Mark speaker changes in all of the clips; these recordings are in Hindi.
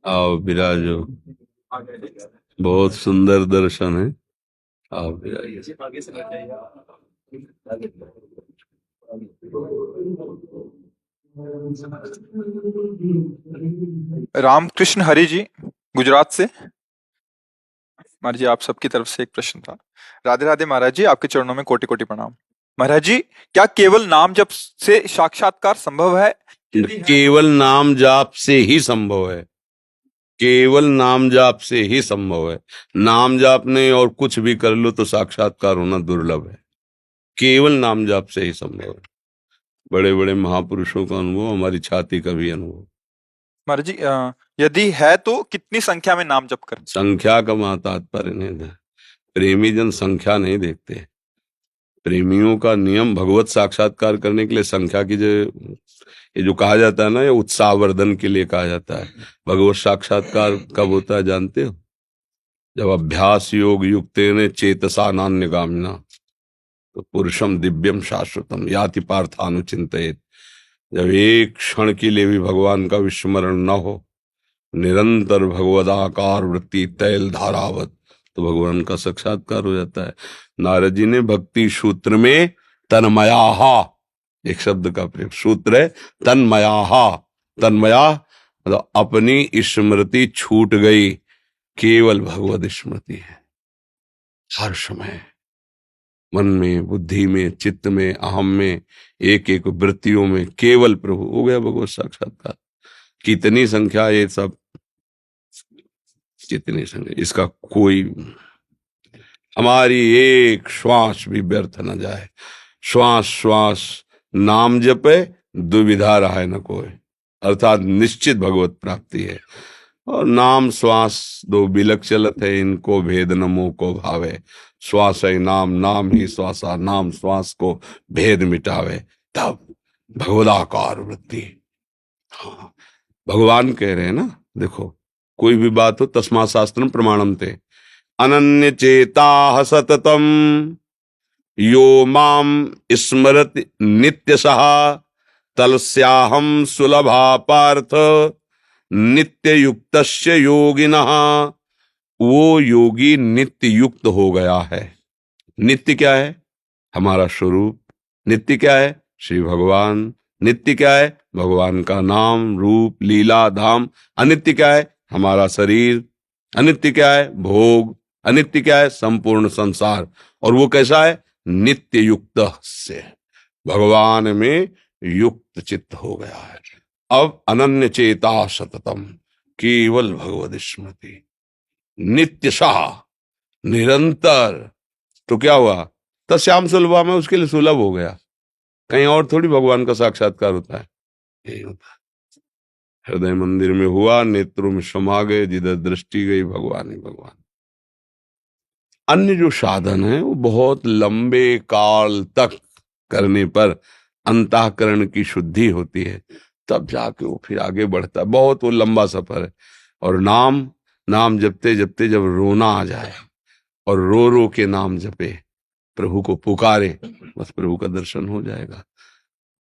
Speaker 1: आओ विराजो। बहुत सुंदर दर्शन है। आओ विराजो।
Speaker 2: रामकृष्ण हरि जी, गुजरात से। महाराज जी, आप सबकी तरफ से एक प्रश्न था। राधे राधे महाराज जी, आपके चरणों में कोटि कोटि प्रणाम। महाराज जी, क्या केवल नाम जप से साक्षात्कार संभव है?
Speaker 1: केवल नाम जाप से ही संभव है। केवल नाम जाप से ही संभव है। नाम जाप नहीं और कुछ भी कर लो तो साक्षात्कार होना दुर्लभ है। केवल नाम जाप से ही संभव है। बड़े बड़े महापुरुषों का अनुभव, हमारी छाती का भी अनुभव।
Speaker 2: महाराज जी, यदि है तो कितनी संख्या में नाम जप करें?
Speaker 1: संख्या का वहां तात्पर्य नहीं है। प्रेमी जन संख्या नहीं देखते। प्रेमियों का नियम भगवत साक्षात्कार करने के लिए संख्या की जो ये जो कहा जाता है ना, ये उत्साहवर्धन के लिए कहा जाता है। भगवत साक्षात्कार कब होता है जानते हो? जब अभ्यास योग युक्तेन चेतसा नान्यगामिना तो पुरुषम दिव्यम शाश्वतम याति पार्थानुचिंतयेत। जब एक क्षण के लिए भी भगवान का विस्मरण न हो, निरंतर भगवदाकार वृत्ति तैल धारावत, तो भगवान का साक्षात्कार हो जाता है। नारद जी ने भक्ति सूत्र में तन्मयाहा एक शब्द का प्रयोग, सूत्र है तन्मयाहा। तन्मया मतलब अपनी स्मृति छूट गई, केवल भगवत स्मृति है। हर समय मन में, बुद्धि में, चित्त में, अहम में, एक एक वृत्तियों में केवल प्रभु, हो गया भगवत साक्षात्कार। कितनी संख्या ये सब, कितनी संख्या, इसका कोई, हमारी एक श्वास भी व्यर्थ न जाए। श्वास श्वास नाम जपे, दुविधा रहा न कोई, अर्थात निश्चित भगवत प्राप्ति है। और नाम श्वास दो बिलक चलत है, इनको भेद न मोह को भावे। श्वास है नाम, नाम ही श्वासा, नाम श्वास को भेद मिटावे। तब भगवदाकार वृत्ति। हाँ, भगवान कह रहे हैं ना, देखो कोई भी बात हो, तस्मा शास्त्रम प्रमाणम ते अनन्य चेता सततम यो माम स्मरति नित्यशः तलस्याहम सुलभा पार्थ नित्य युक्तस्य योगिनः। वो योगी नित्य युक्त हो गया है। नित्य क्या है? हमारा स्वरूप। नित्य क्या है? श्री भगवान। नित्य क्या है? भगवान का नाम, रूप, लीला, धाम। अनित्य क्या है? हमारा शरीर। अनित्य क्या है? भोग। अनित्य क्या है? संपूर्ण संसार। और वो कैसा है? नित्य युक्त से, भगवान में युक्त चित्त हो गया है। अब अनन्य चेता सततम, केवल भगवत स्मृति, नित्यशः, निरंतर। तो क्या हुआ? तस्याम सुलभा में उसके लिए सुलभ हो गया। कहीं और थोड़ी भगवान का साक्षात्कार होता है, यही होता है। हृदय मंदिर में हुआ, नेत्रों में समा गए, जिधर दृष्टि गई भगवान ही भगवान। अन्य जो साधन है वो बहुत लंबे काल तक करने पर अंतःकरण की शुद्धि होती है, तब जाके वो फिर आगे बढ़ता है। बहुत वो लंबा सफर है। और नाम, नाम जपते जपते जब रोना आ जाए और रो रो के नाम जपे, प्रभु को पुकारे, बस प्रभु का दर्शन हो जाएगा।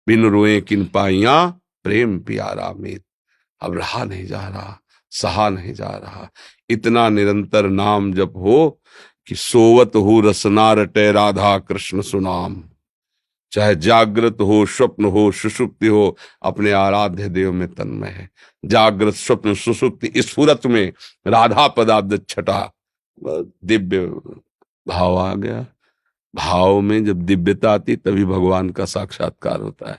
Speaker 1: बिन रोए किन पाइया प्रेम प्यारा मीत। अब रहा नहीं जा रहा, सहा नहीं जा रहा। इतना निरंतर नाम जप हो कि सोवत हो रसना रटे राधा कृष्ण सुनाम। चाहे जागृत हो, स्वप्न हो, सुषुप्ति हो, अपने आराध्य देव में तन्मय है। जागृत, स्वप्न, सुषुप्ति, स्फुरत में राधा पदाब्द छटा, दिव्य भाव आ गया। भाव में जब दिव्यता आती तभी भगवान का साक्षात्कार होता है।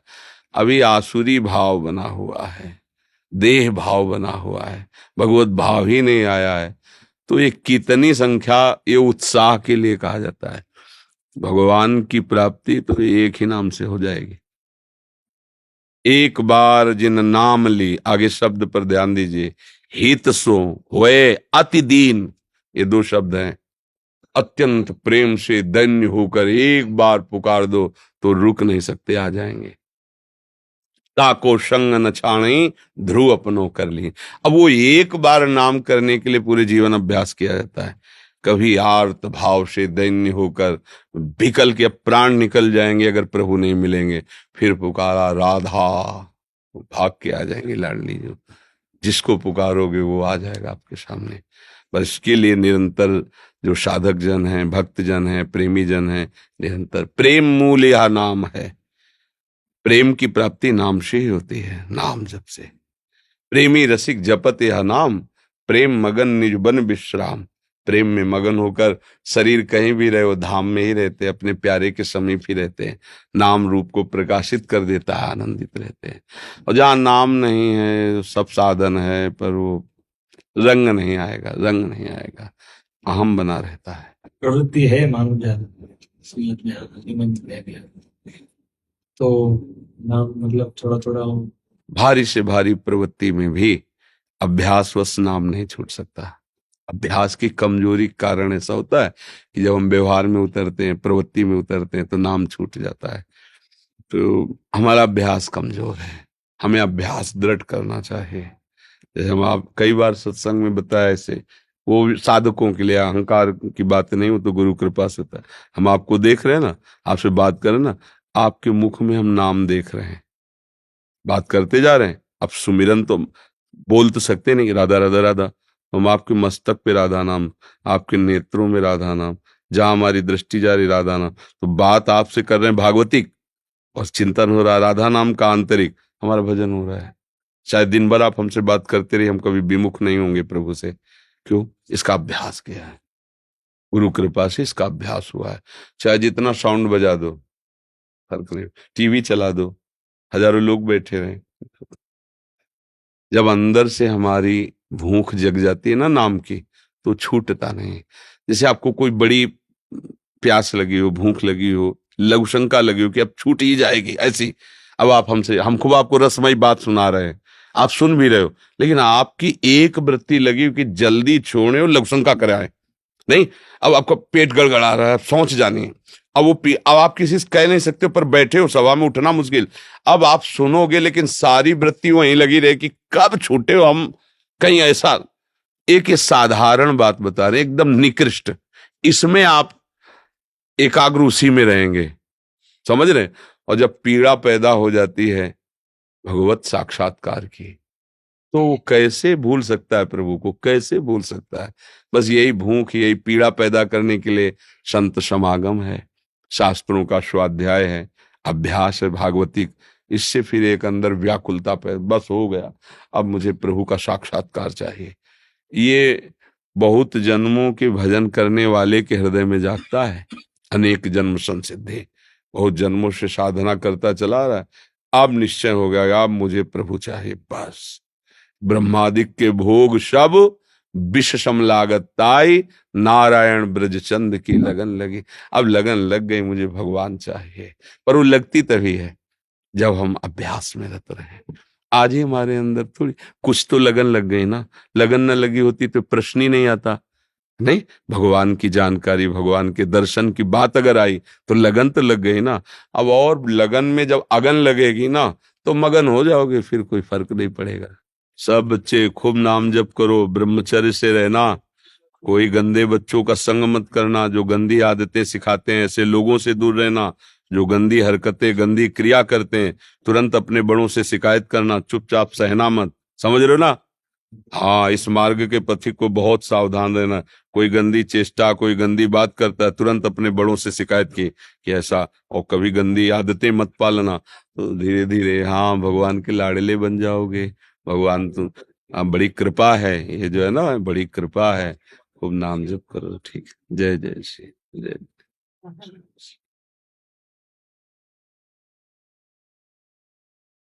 Speaker 1: अभी आसुरी भाव बना हुआ है, देह भाव बना हुआ है, भगवत भाव ही नहीं आया है। तो ये कितनी संख्या, ये उत्साह के लिए कहा जाता है। भगवान की प्राप्ति तो एक ही नाम से हो जाएगी। एक बार जिन नाम ली, आगे शब्द पर ध्यान दीजिए, हित सो होए अति दीन, ये दो शब्द हैं। अत्यंत प्रेम से दैन्य होकर एक बार पुकार दो तो रुक नहीं सकते, आ जाएंगे। ताको संग न छाणी ध्रुव अपनो कर ली। अब वो एक बार नाम करने के लिए पूरे जीवन अभ्यास किया जाता है। कभी आर्त भाव से दैन्य होकर बिकल के प्राण निकल जाएंगे अगर प्रभु नहीं मिलेंगे, फिर पुकारा राधा, वो भाग के आ जाएंगे लाडली जो, जिसको पुकारोगे वो आ जाएगा आपके सामने। बस इसके लिए निरंतर जो साधक जन हैं, भक्त जन हैं, प्रेमी जन हैं, निरंतर प्रेम मूल यह नाम है। प्रेम की प्राप्ति नाम से ही होती है, नाम जप से। प्रेमी रसिक जपत यह नाम, प्रेम मगन निज बन विश्राम। प्रेम में मगन होकर शरीर कहीं भी रहे, वो धाम में ही रहते, अपने प्यारे के समीप ही रहते हैं। नाम रूप को प्रकाशित कर देता है, आनंदित रहते हैं। और जहाँ नाम नहीं है, सब साधन है, पर वो रंग नहीं आएगा, रंग नहीं आएगा, अहम बना रहता है।
Speaker 3: प्रवृत्ति है मानव जाति असलियत में ह्यूमन बिहेवियर। तो नाम मतलब थोड़ा थोड़ा
Speaker 1: भारी से भारी प्रवृत्ति में भी अभ्यासवश नाम नहीं छूट सकता। अभ्यास की कमजोरी के कारण ऐसा होता है कि जब हम व्यवहार में उतरते हैं, प्रवृत्ति में उतरते हैं, तो नाम छूट जाता है। तो हमारा अभ्यास कमजोर है, हमें अभ्यास दृढ़ करना चाहिए। जैसे हम आप कई बार सत्संग में बताया, ऐसे वो साधकों के लिए, अहंकार की बात नहीं, वो तो गुरु कृपा से था। हम आपको देख रहे हैं ना, आपसे बात कर रहे हैं ना, आपके मुख में हम नाम देख रहे हैं, बात करते जा रहे हैं। अब सुमिरन तो बोल तो सकते नहीं, राधा राधा राधा, हम आपके मस्तक पे राधा नाम, आपके नेत्रों में राधा नाम, जहां हमारी दृष्टि जा रही राधा नाम। तो बात आपसे कर रहे हैं भागवतिक, और चिंतन हो रहा है राधा नाम का आंतरिक, हमारा भजन हो रहा है। शायद दिन भर आप हमसे बात करते रहिए, हम कभी विमुख नहीं होंगे प्रभु से। क्यों? इसका अभ्यास किया है, गुरु कृपा से इसका अभ्यास हुआ है। चाहे जितना साउंड बजा दो, फर्क नहीं, टीवी चला दो, हजारों लोग बैठे रहे, जब अंदर से हमारी भूख जग जाती है ना नाम की, तो छूटता नहीं। जैसे आपको कोई बड़ी प्यास लगी हो, भूख लगी हो, लघु शंका लगी हो कि अब छूट ही जाएगी ऐसी, अब आप हमसे, हम खूब आपको रसमयी बात सुना रहे हैं, आप सुन भी रहे हो, लेकिन आपकी एक वृत्ति लगी हो कि जल्दी छोड़े और लघु शंका कराए नहीं। अब आपका पेट गड़गड़ा रहा है, सोच जानी है, अब अब आप किसी से कह नहीं सकते, पर बैठे हो सभा में, उठना मुश्किल। अब आप सुनोगे, लेकिन सारी वृत्ति वहीं लगी रहे कि कब छूटे हो हम, कहीं ऐसा। एक ये साधारण बात बता रहे, एकदम निकृष्ट, इसमें आप एकाग्र उसी में रहेंगे, समझ रहे। और जब पीड़ा पैदा हो जाती है भगवत साक्षात्कार की, तो वो कैसे भूल सकता है प्रभु को, कैसे भूल सकता है। बस यही भूख, यही पीड़ा पैदा करने के लिए संत समागम है, शास्त्रों का स्वाध्याय है, अभ्यास है भागवतिक। इससे फिर एक अंदर व्याकुलता पे, बस हो गया, अब मुझे प्रभु का साक्षात्कार चाहिए। ये बहुत जन्मों के भजन करने वाले के हृदय में जागता है। अनेक जन्म संसिद्धि, बहुत जन्मों से साधना करता चला रहा है, अब निश्चय हो गया, अब मुझे प्रभु चाहिए। बस ब्रह्मादिक के भोग सब विष सम लागत ताई, नारायण ब्रजचंद की लगन लगी। अब लगन लग गई, मुझे भगवान चाहिए। पर वो लगती तभी है जब हम अभ्यास में रत रहे। आज ही हमारे अंदर थोड़ी कुछ तो लगन लग गई ना, लगन न लगी होती तो प्रश्न ही नहीं आता। नहीं, भगवान की जानकारी, भगवान के दर्शन की बात अगर आई तो लगन तो लग गई ना। अब और लगन में जब अगन लगेगी ना, तो मगन हो जाओगे, फिर कोई फर्क नहीं पड़ेगा। सब बच्चे खूब नाम जप करो, ब्रह्मचर्य से रहना, कोई गंदे बच्चों का संग मत करना, जो गंदी आदतें सिखाते हैं ऐसे लोगों से दूर रहना, जो गंदी हरकतें, गंदी क्रिया करते हैं तुरंत अपने बड़ों से शिकायत करना, चुपचाप सहना मत। समझ रहे हो ना? हाँ, इस मार्ग के पथिक को बहुत सावधान रहना। कोई गंदी चेष्टा, कोई गंदी बात करता है, तुरंत अपने बड़ों से शिकायत की कि ऐसा, और कभी गंदी आदतें मत पालना। तो धीरे धीरे हाँ भगवान के लाडले बन जाओगे। भगवान तो बड़ी कृपा है, ये जो है ना बड़ी कृपा है। खूब नाम जप करो, ठीक। जय जय श्री जय।